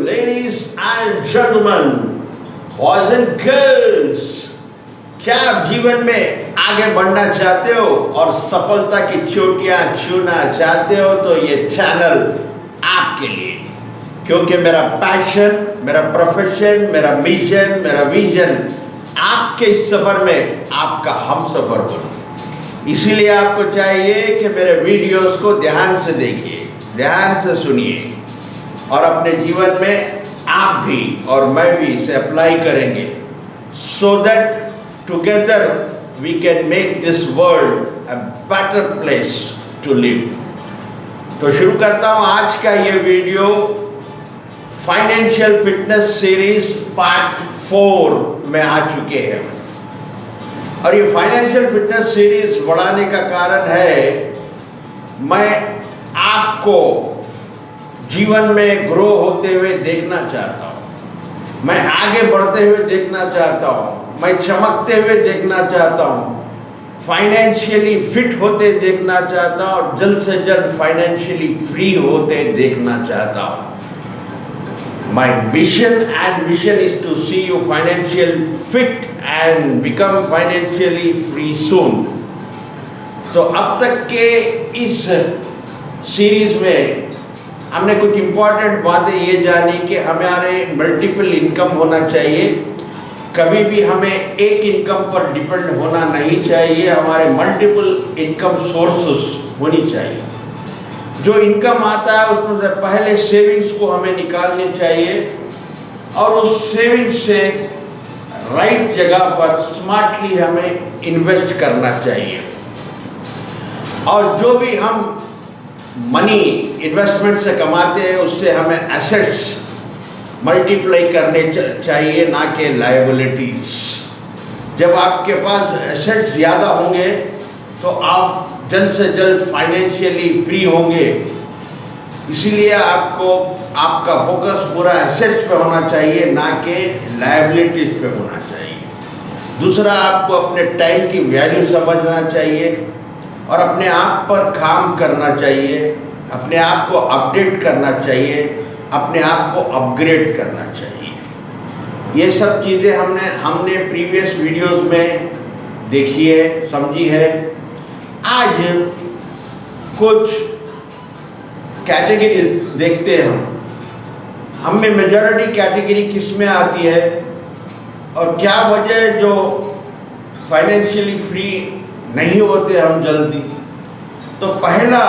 ladies and gentlemen, boys and girls, क्या आप जीवन में आगे बढ़ना चाहते हो और सफलता की चोटियां छूना चाहते हो तो ये चैनल आपके लिए, क्योंकि मेरा पैशन, मेरा प्रोफेशन, मेरा मिशन, मेरा विजन आपके इस सफर में आपका हम सफर हो। इसीलिए आपको चाहिए कि मेरे वीडियोस को ध्यान से देखिए, ध्यान से सुनिए और अपने जीवन में आप भी और मैं भी इसे अप्लाई करेंगे, so that together we can make this world a better place to live। तो शुरू करता हूँ आज का ये video. Financial fitness series part 4 में आ चुके हैं और ये फाइनेंशियल फिटनेस सीरीज बढ़ाने का कारण है, मैं आपको जीवन में ग्रो होते हुए देखना चाहता हूँ, मैं आगे बढ़ते हुए देखना चाहता हूँ, मैं चमकते हुए देखना चाहता हूँ, फाइनेंशियली फिट होते देखना चाहता हूँ और जल्द से जल्द फाइनेंशियली फ्री होते देखना चाहता हूँ। My mission and vision is to see you financially fit and become financially free soon। तो अब तक के इस सीरीज में हमने कुछ इम्पॉर्टेंट बातें ये जानी कि हमारे मल्टीपल इनकम होना चाहिए, कभी भी हमें एक इनकम पर डिपेंड होना नहीं चाहिए, हमारे मल्टीपल इनकम सोर्सेस होनी चाहिए। जो इनकम आता है उसमें से पहले सेविंग्स को हमें निकालनी चाहिए और उस सेविंग्स से राइट जगह पर स्मार्टली हमें इन्वेस्ट करना चाहिए और जो भी हम मनी इन्वेस्टमेंट से कमाते हैं उससे हमें एसेट्स मल्टीप्लाई करने चाहिए, ना कि लायबिलिटीज। जब आपके पास एसेट्स ज़्यादा होंगे तो आप जल्द से जल्द फाइनेंशियली फ्री होंगे। इसीलिए आपको आपका फोकस पूरा एसेट्स पे होना चाहिए, ना कि लायबिलिटीज पे होना चाहिए। दूसरा, आपको अपने टाइम की वैल्यू समझना चाहिए और अपने आप पर काम करना चाहिए, अपने आप को अपडेट करना चाहिए, अपने आप को अपग्रेड करना चाहिए। ये सब चीज़ें हमने प्रीवियस वीडियोस में देखी है, समझी है। आज कुछ कैटेगरीज देखते हैं हम में मेजॉरिटी कैटेगरी किस में आती है और क्या वजह जो फाइनेंशियली फ्री नहीं होते हम जल्दी। तो पहला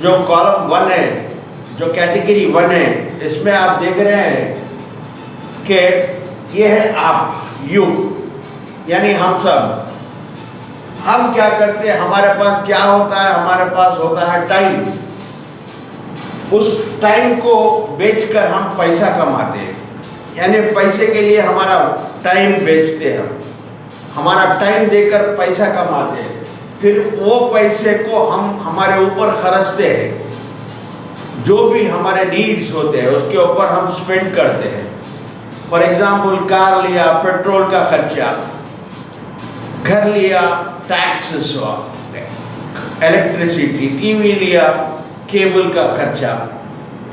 जो कॉलम 1 है, जो कैटेगरी 1 है, इसमें आप देख रहे हैं कि ये है आप, यू, यानी हम सब। हम क्या करते हैं, हमारे पास क्या होता है, हमारे पास होता है टाइम। उस टाइम को बेचकर हम पैसा कमाते हैं, यानी पैसे के लिए हमारा टाइम बेचते हैं, हमारा टाइम देकर पैसा कमाते हैं, फिर वो पैसे को हम हमारे ऊपर खर्चते हैं। जो भी हमारे नीड्स होते हैं उसके ऊपर हम स्पेंड करते हैं। फॉर एग्जाम्पल, कार लिया, पेट्रोल का खर्चा, घर लिया, टैक्सेस, इलेक्ट्रिसिटी, टीवी लिया, केबल का खर्चा,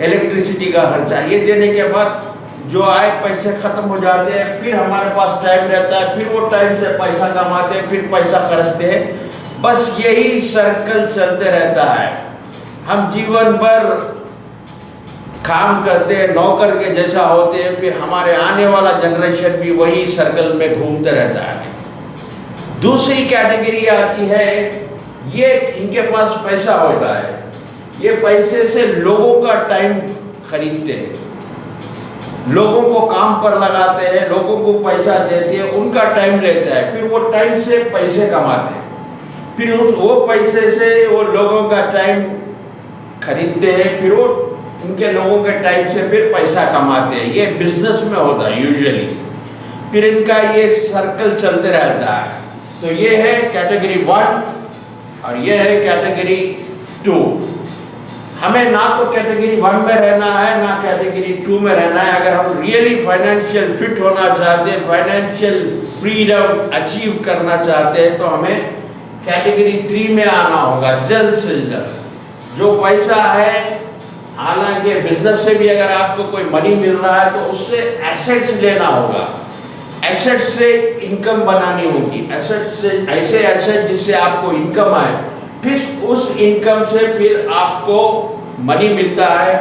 इलेक्ट्रिसिटी का खर्चा, ये देने के बाद जो आए पैसे ख़त्म हो जाते हैं। फिर हमारे पास टाइम रहता है, फिर वो टाइम से पैसा कमाते हैं, फिर पैसा खर्चते हैं। बस यही सर्कल चलते रहता है। हम जीवन भर काम करते हैं, नौकर के जैसा होते हैं, फिर हमारे आने वाला जनरेशन भी वही सर्कल में घूमते रहता है। दूसरी कैटेगरी आती है, ये इनके पास पैसा होता है, ये पैसे से लोगों का टाइम खरीदते हैं, लोगों को काम पर लगाते हैं, लोगों को पैसा देते हैं, उनका टाइम लेता है, फिर वो टाइम से पैसे कमाते हैं, फिर वो पैसे से वो लोगों का टाइम खरीदते हैं, फिर वो उनके लोगों के टाइम से फिर पैसा कमाते हैं। ये बिजनेस में होता है यूजुअली। फिर इनका ये सर्कल चलते रहता है। तो ये है कैटेगरी 1 और ये है कैटेगरी 2। हमें ना तो कैटेगरी 1 में रहना है, ना कैटेगरी 2 में रहना है। अगर हम रियली फाइनेंशियल फिट होना चाहते हैं, फाइनेंशियल फ्रीडम अचीव करना चाहते हैं, तो हमें कैटेगरी 3 में आना होगा जल्द से जल्द। जो पैसा है हालांकि बिजनेस से भी अगर आपको कोई मनी मिल रहा है तो उससे एसेट्स लेना होगा, एसेट से इनकम बनानी होगी, एसेट से ऐसे एसेट जिससे आपको इनकम आए, फिर उस इनकम से फिर आपको मनी मिलता है,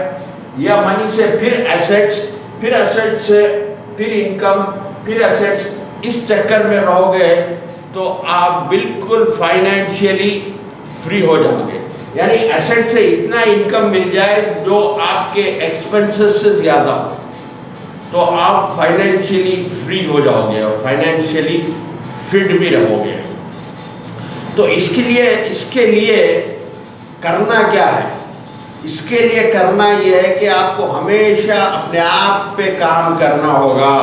या मनी से फिर एसेट्स, फिर एसेट से फिर इनकम, फिर एसेट्स, इस चक्कर में रहोगे तो आप बिल्कुल फाइनेंशियली फ्री हो जाओगे। यानी एसेट से इतना इनकम मिल जाए जो आपके एक्सपेंसेस से ज़्यादा हो, तो आप फाइनेंशियली फ्री हो जाओगे और फाइनेंशियली फिट भी रहोगे। तो इसके लिए करना क्या है? इसके लिए करना यह है कि आपको हमेशा अपने आप पे काम करना होगा,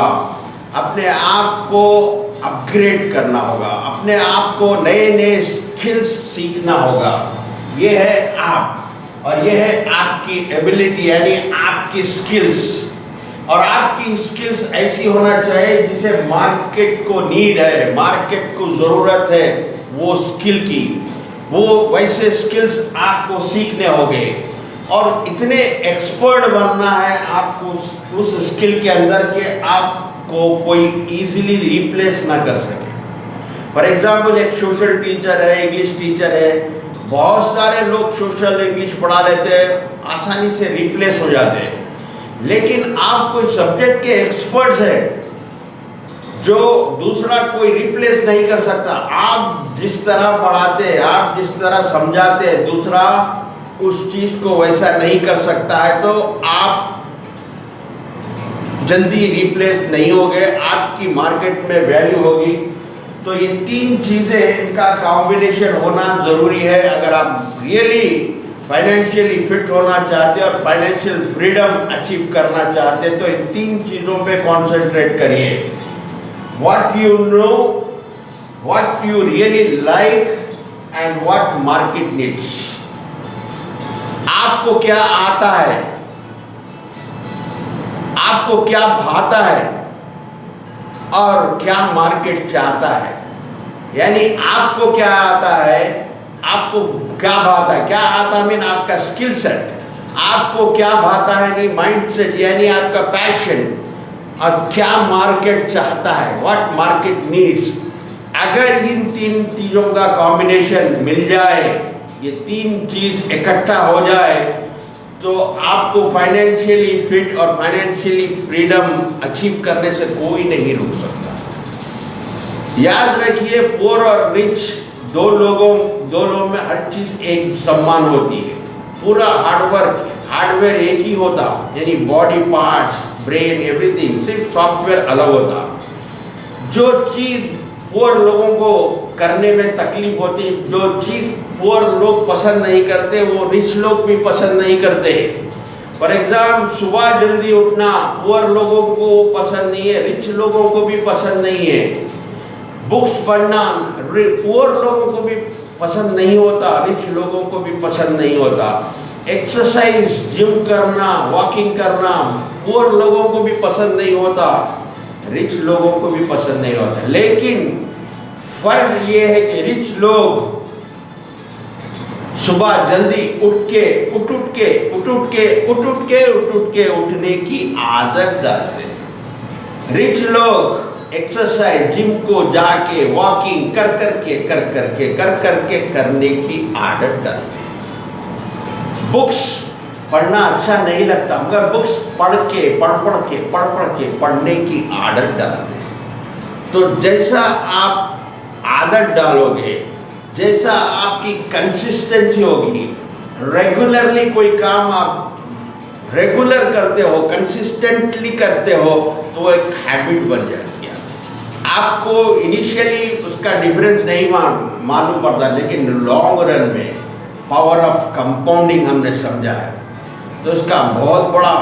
अपने आप को अपग्रेड करना होगा, अपने आप को नए नए स्किल्स सीखना होगा। ये है आप, और ये है आपकी एबिलिटी, यानी आपकी स्किल्स। और आपकी स्किल्स ऐसी होना चाहिए जिसे मार्केट को नीड है, मार्केट को ज़रूरत है वो स्किल की, वो वैसे स्किल्स आपको सीखने होंगे और इतने एक्सपर्ट बनना है आपको उस स्किल के अंदर कि आपको कोई इजीली रिप्लेस ना कर सके। फॉर एग्जाम्पल, एक सोशल टीचर है, इंग्लिश टीचर है, बहुत सारे लोग सोशल इंग्लिश पढ़ा लेते हैं, आसानी से रिप्लेस हो जाते हैं। लेकिन आप कोई सब्जेक्ट के एक्सपर्ट्स हैं जो दूसरा कोई रिप्लेस नहीं कर सकता। आप जिस तरह पढ़ाते हैं, आप जिस तरह समझाते हैं, दूसरा उस चीज़ को वैसा नहीं कर सकता है, तो आप जल्दी रिप्लेस नहीं होगे, आपकी मार्केट में वैल्यू होगी। तो ये तीन चीज़ें, इनका कॉम्बिनेशन होना ज़रूरी है अगर आप रियली फाइनेंशियली फिट होना चाहते हैं और फाइनेंशियल फ्रीडम अचीव करना चाहते हैं। तो इन तीन चीज़ों पे कॉन्सेंट्रेट करिए। What you know, what you really like and what market needs. आपको क्या आता है, आपको क्या भाता है और क्या मार्केट चाहता है। यानी आपको क्या आता है, आपको क्या भाता है, क्या आता है मीन आपका स्किल सेट, आपको क्या भाता है नहीं माइंड सेट, यानी आपका पैशन, और क्या मार्केट चाहता है, व्हाट मार्केट नीड्स। अगर इन तीन चीज़ों का कॉम्बिनेशन मिल जाए, ये तीन चीज़ इकट्ठा हो जाए, तो आपको फाइनेंशियली फिट और फाइनेंशियली फ्रीडम अचीव करने से कोई नहीं रोक सकता। याद रखिए, पुअर और रिच दो लोगों में हर चीज़ एक समान होती है। पूरा हार्डवेयर एक ही होता, यानी बॉडी पार्ट्स, ब्रेन, एवरीथिंग, सिर्फ सॉफ्टवेयर अलग होता। जो चीज़ पुअर लोगों को करने में तकलीफ होती, जो चीज़ पुअर लोग पसंद नहीं करते, वो रिच लोग भी पसंद नहीं करते। फॉर एग्जाम्पल, सुबह जल्दी उठना पुअर लोगों को पसंद नहीं है, रिच लोगों को भी पसंद नहीं है। बुक्स पढ़ना पुअर लोगों को भी पसंद नहीं होता, रिच लोगों को भी पसंद नहीं होता। एक्सरसाइज, जिम करना, वॉकिंग करना पुअर लोगों को भी पसंद नहीं होता, रिच लोगों को भी पसंद नहीं होता। लेकिन फर्क ये है कि रिच लोग सुबह जल्दी उठने की आदत डालते हैं। रिच लोग एक्सरसाइज, जिम को जाके वॉकिंग कर करके करने की आदत डालते हैं। बुक्स पढ़ना अच्छा नहीं लगता, मगर बुक्स पढ़ के पढ़ने की आदत डालते हैं। तो जैसा आप आदत डालोगे, जैसा आपकी कंसिस्टेंसी होगी, रेगुलरली कोई काम आप रेगुलर करते हो, कंसिस्टेंटली करते हो, तो वो एक हैबिट बन जाती है। आपको इनिशियली उसका डिफरेंस नहीं मालूम पड़ता, लेकिन लॉन्ग रन में पावर ऑफ कंपाउंडिंग हमने समझा है, तो इसका बहुत बड़ा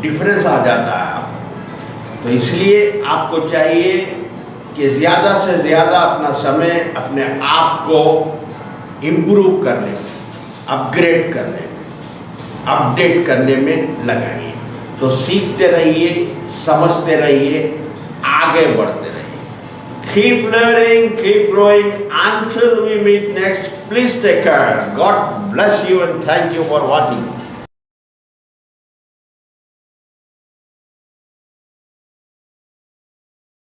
डिफरेंस आ जाता है। तो इसलिए आपको चाहिए कि ज़्यादा से ज़्यादा अपना समय अपने आप को इम्प्रूव करने में, अपग्रेड करने में, अपडेट करने में लगाइए। तो सीखते रहिए, समझते रहिए, आगे बढ़ते रहिए। Keep learning, keep growing until we meet next. Please take care. God bless you and thank you for watching.